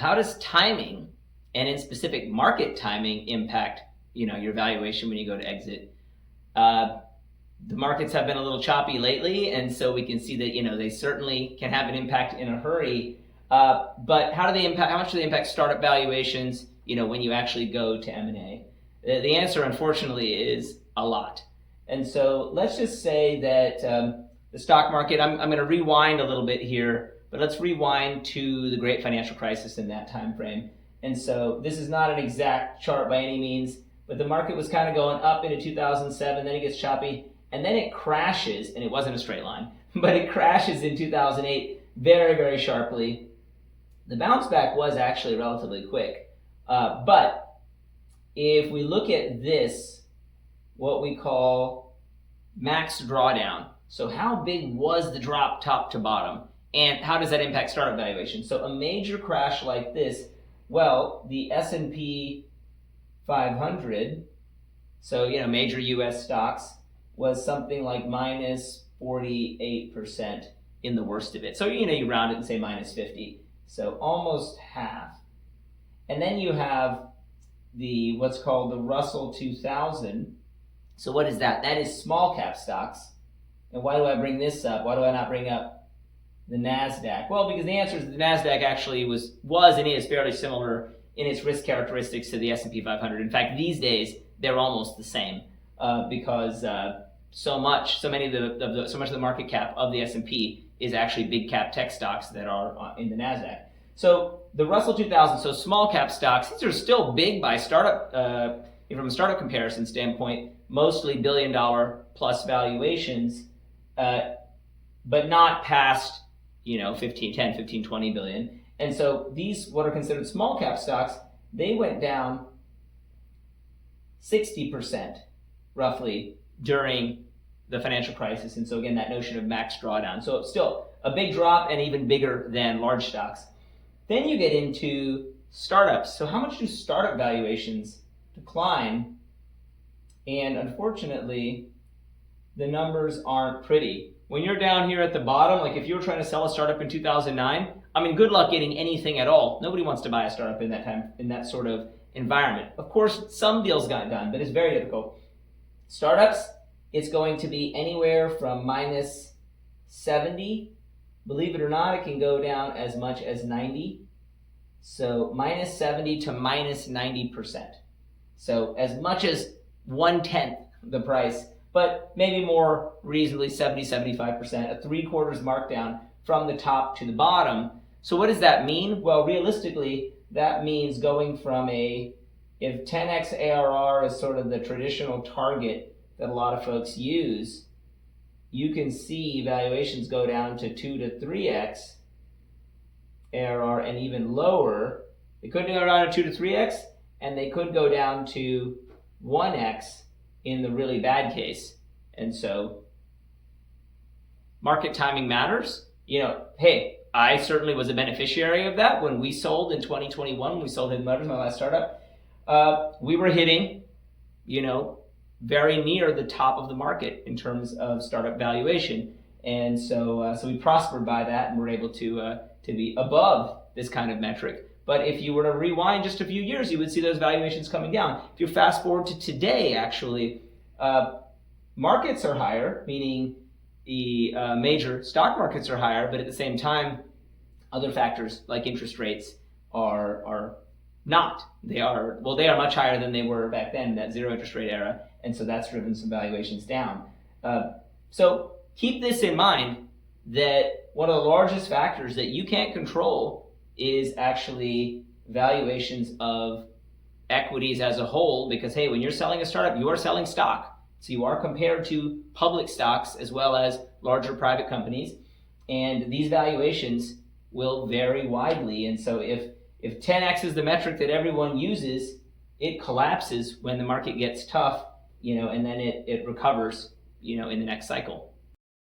how does timing, and in specific market timing, impact your valuation when you go to exit? The markets have been a little choppy lately, and so we can see that they certainly can have an impact in a hurry. But how much do they impact startup valuations? When you actually go to M&A, the answer, unfortunately, is a lot. And so let's just say that the stock market. I'm going to rewind a little bit here, but let's rewind to the Great Financial Crisis in that time frame. And so this is not an exact chart by any means, but the market was kind of going up into 2007, then it gets choppy, and then it crashes, and it wasn't a straight line, but it crashes in 2008 very, very sharply. The bounce back was actually relatively quick. But if we look at this, what we call max drawdown, so how big was the drop top to bottom, and how does that impact startup valuation? So a major crash like this, well, the S&P 500, so major US stocks, was something like minus 48% in the worst of it. So you round it and say minus 50. So almost half. And then you have the what's called the Russell 2000. So what is that? That is small cap stocks. And why do I bring this up? Why do I not bring up the NASDAQ? Well, because the answer is the NASDAQ actually was and is fairly similar in its risk characteristics to the S&P 500. In fact, these days they're almost the same because so much of the market cap of the S&P is actually big cap tech stocks that are in the NASDAQ. So the Russell 2000, so small cap stocks, these are still big by startup, from a startup comparison standpoint, mostly $1 billion plus valuations, but not past 10, 15, 20 billion. And so these, what are considered small cap stocks, they went down 60% roughly during the financial crisis. And so again, that notion of max drawdown. So it's still a big drop and even bigger than large stocks. Then you get into startups. So how much do startup valuations decline? And unfortunately, the numbers aren't pretty. When you're down here at the bottom, like if you were trying to sell a startup in 2009, good luck getting anything at all. Nobody wants to buy a startup in that time, in that sort of environment. Of course, some deals got done, but it's very difficult. Startups, it's going to be anywhere from minus 70. Believe it or not, it can go down as much as 90. So minus 70 to minus 90%. So as much as 1/10 the price, but maybe more reasonably 70-75%, a 3/4 markdown from the top to the bottom. So what does that mean? Well, realistically, that means going from if 10x ARR is sort of the traditional target that a lot of folks use, you can see valuations go down to 2 to 3x ARR and even lower. They could go down to 2 to 3x, and they could go down to 1x in the really bad case. And so market timing matters. Hey, I certainly was a beneficiary of that when we sold in 2021, when we sold Hidden Levers, my last startup. We were hitting, very near the top of the market in terms of startup valuation. And so we prospered by that and were able to be above this kind of metric. But if you were to rewind just a few years, you would see those valuations coming down. If you fast forward to today, actually, markets are higher, meaning the major stock markets are higher, but at the same time, other factors like interest rates are not. They are much higher than they were back then, that zero interest rate era, and so that's driven some valuations down. So keep this in mind, that one of the largest factors that you can't control is actually valuations of equities as a whole, because hey, when you're selling a startup, you are selling stock. So you are compared to public stocks as well as larger private companies, and these valuations will vary widely. And so if 10x is the metric that everyone uses, it collapses when the market gets tough, and then it recovers, in the next cycle.